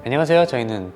안녕하세요. 저희는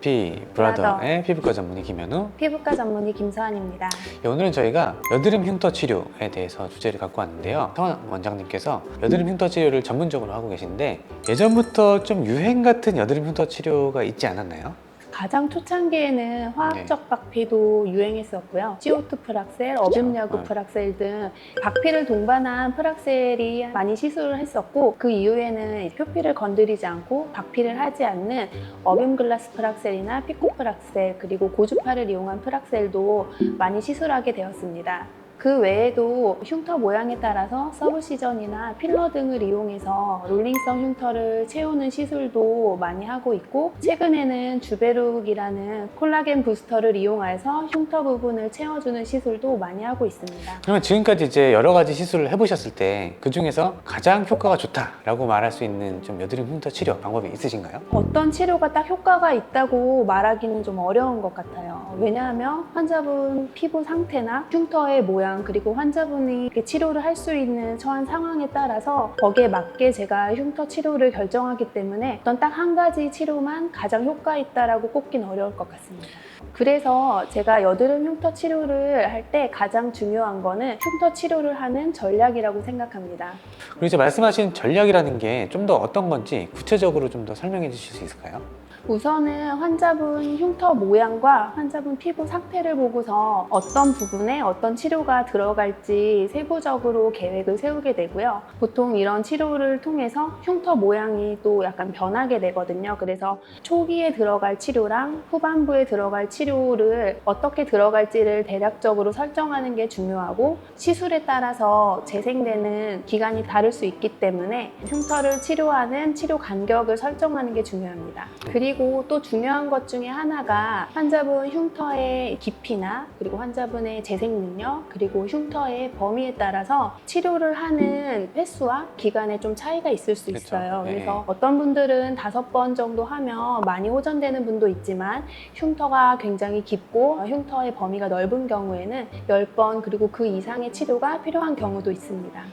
브라더의 피부과 전문의 김현우, 피부과 전문의 김서한입니다. 오늘은 저희가 여드름 흉터 치료에 대해서 주제를 갖고 왔는데요. 서한 원장님께서 여드름 흉터 치료를 전문적으로 하고 계신데 예전부터 좀 유행 같은 여드름 흉터 치료가 있지 않았나요? 가장 초창기에는 화학적 박피도 유행했었고요. CO2 프락셀, 어빔야구 프락셀 등 박피를 동반한 프락셀이 많이 시술을 했었고, 그 이후에는 표피를 건드리지 않고 박피를 하지 않는 어빔글라스 프락셀이나 피코 프락셀, 그리고 고주파를 이용한 프락셀도 많이 시술하게 되었습니다. 그 외에도 흉터 모양에 따라서 서브시전이나 필러 등을 이용해서 롤링성 흉터를 채우는 시술도 많이 하고 있고, 최근에는 주베룩이라는 콜라겐 부스터를 이용해서 흉터 부분을 채워주는 시술도 많이 하고 있습니다. 그러면 지금까지 이제 여러 가지 시술을 해보셨을 때 그 중에서 가장 효과가 좋다라고 말할 수 있는 좀 여드름 흉터 치료 방법이 있으신가요? 어떤 치료가 딱 효과가 있다고 말하기는 좀 어려운 것 같아요. 왜냐하면 환자분 피부 상태나 흉터의 모양, 그리고 환자분이 치료를 할 수 있는 처한 상황에 따라서 거기에 맞게 제가 흉터 치료를 결정하기 때문에 어떤 딱 한 가지 치료만 가장 효과 있다라고 꼽긴 어려울 것 같습니다. 그래서 제가 여드름 흉터 치료를 할 때 가장 중요한 거는 흉터 치료를 하는 전략이라고 생각합니다. 그리고 이제 말씀하신 전략이라는 게 좀 더 어떤 건지 구체적으로 좀 더 설명해 주실 수 있을까요? 우선은 환자분 흉터 모양과 환자분 피부 상태를 보고서 어떤 부분에 어떤 치료가 들어갈지 세부적으로 계획을 세우게 되고요. 보통 이런 치료를 통해서 흉터 모양이 또 약간 변하게 되거든요. 그래서 초기에 들어갈 치료랑 후반부에 들어갈 치료를 어떻게 들어갈지를 대략적으로 설정하는 게 중요하고, 시술에 따라서 재생되는 기간이 다를 수 있기 때문에 흉터를 치료하는 치료 간격을 설정하는 게 중요합니다. 그리고 또 중요한 것 중에 하나가 환자분 흉터의 깊이나 그리고 환자분의 재생 능력, 그리고 흉터의 범위에 따라서 치료를 하는 횟수와 기간에 좀 차이가 있을 수 있어요. 그렇죠. 그래서 어떤 분들은 5번 정도 하면 많이 호전되는 분도 있지만, 흉터가 굉장히 깊고 흉터의 범위가 넓은 경우에는 10번 그리고 그 이상의 치료가 필요한 경우도 있습니다.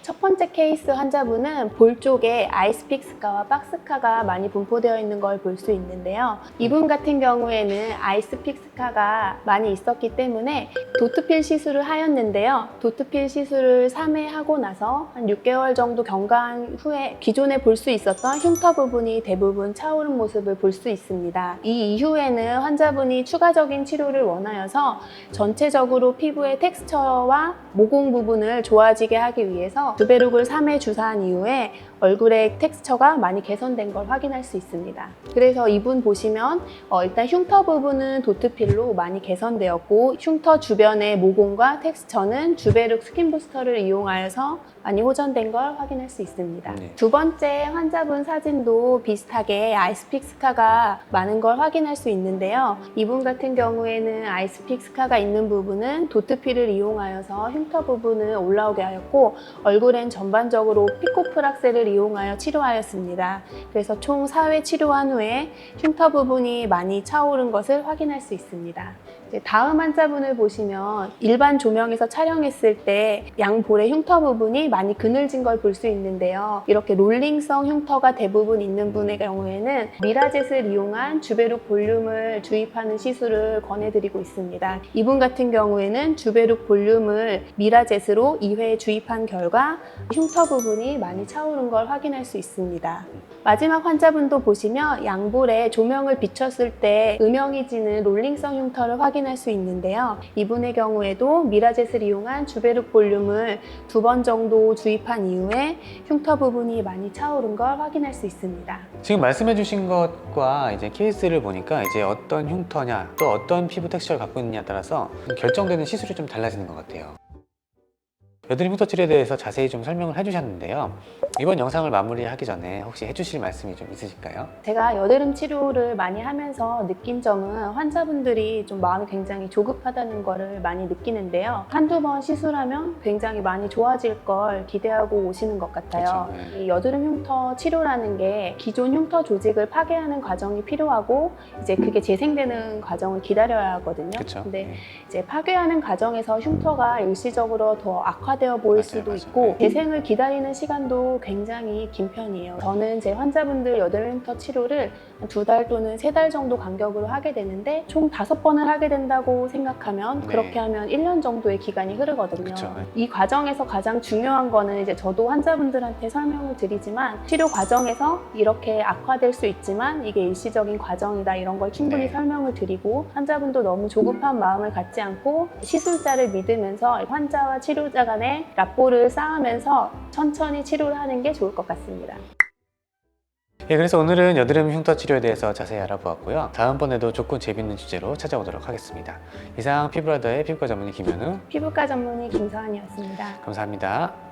첫 번째 케이스 환자분은 볼 쪽에 아이스픽스카와 박스카가 많이 분포되어 있는 걸 볼 수 있는데요. 이분 같은 경우에는 아이스픽스카가 많이 있었기 때문에 도트필 시술을 하였는데요. 도트필 시술을 3회 하고 나서 한 6개월 정도 경과한 후에 기존에 볼 수 있었던 흉터 부분이 대부분 차오른 모습을 볼 수 있습니다. 이 이후에는 환자분이 추가적인 치료를 원하여서 전체적으로 피부의 텍스처와 모공 부분을 좋아지게 하기 위해서 주베룩을 3회 주사한 이후에 얼굴의 텍스처가 많이 개선된 걸 확인할 수 있습니다. 그래서 이분 보시면 일단 흉터 부분은 도트필로 많이 개선되었고, 흉터 주변의 모공과 텍스처는 주베룩 스킨 부스터를 이용하여서 많이 호전된 걸 확인할 수 있습니다. 두 번째 환자분 사진도 비슷하게 아이스픽스카가 많은 걸 확인할 수 있는데요. 이분 같은 경우에는 아이스픽스카가 있는 부분은 도트필을 이용하여서 흉터 부분을 올라오게 하였고, 얼굴엔 전반적으로 피코프락셀을 이용하여 치료하였습니다. 그래서 총 4회 치료한 후에 흉터 부분이 많이 차오른 것을 확인할 수 있습니다. 이제 다음 환자분을 보시면 일반 조명에서 촬영했을 때 양볼의 흉터 부분이 많이 그늘진 걸 볼 수 있는데요. 이렇게 롤링성 흉터가 대부분 있는 분의 경우에는 미라젯을 이용한 주베룩 볼륨을 주입하는 시술을 권해드리고 있습니다. 이분 같은 경우에는 주베룩 볼륨을 미라젯으로 2회 주입한 결과 흉터 부분이 많이 차오른 걸 확인할 수 있습니다. 마지막 환자분도 보시면 양볼에 조명을 비췄을 때 음영이 지는 롤링성 흉터를 확인할 수 있는데요. 이분의 경우에도 미라젯을 이용한 주베룩 볼륨을 2번 정도 주입한 이후에 흉터 부분이 많이 차오른 걸 확인할 수 있습니다. 지금 말씀해 주신 것과 이제 케이스를 보니까 이제 어떤 흉터냐 또 어떤 피부 텍스처를 갖고 있느냐에 따라서 결정되는 시술이 좀 달라지는 것 같아요. 여드름 흉터 치료에 대해서 자세히 좀 설명을 해주셨는데요. 이번 영상을 마무리하기 전에 혹시 해주실 말씀이 좀 있으실까요? 제가 여드름 치료를 많이 하면서 느낀 점은 환자분들이 좀 마음이 굉장히 조급하다는 거를 많이 느끼는데요. 한두 번 시술하면 굉장히 많이 좋아질 걸 기대하고 오시는 것 같아요. 그렇죠. 이 여드름 흉터 치료라는 게 기존 흉터 조직을 파괴하는 과정이 필요하고, 이제 그게 재생되는 과정을 기다려야 하거든요. 그렇죠. 근데 이제 파괴하는 과정에서 흉터가 일시적으로 더 악화 악화되어 보일 수도 맞아요. 있고 재생을 기다리는 시간도 굉장히 긴 편이에요. 저는 제 환자분들 여드름 흉터 치료를 2달 또는 3달 정도 간격으로 하게 되는데 총 5번을 하게 된다고 생각하면 네. 그렇게 하면 1년 정도의 기간이 흐르거든요. 그쵸. 이 과정에서 가장 중요한 거는 이제 저도 환자분들한테 설명을 드리지만 치료 과정에서 이렇게 악화될 수 있지만 이게 일시적인 과정이다 이런 걸 충분히 네. 설명을 드리고 환자분도 너무 조급한 마음을 갖지 않고 시술자를 믿으면서 환자와 치료자 간의 라포를 쌓으면서 천천히 치료를 하는 게 좋을 것 같습니다. 예, 그래서 오늘은 여드름 흉터 치료에 대해서 자세히 알아보았고요. 다음번에도 좋고 재밌는 주제로 찾아오도록 하겠습니다. 이상 피부라더의 피부과 전문의 김현우, 피부과 전문의 김서한이었습니다. 감사합니다.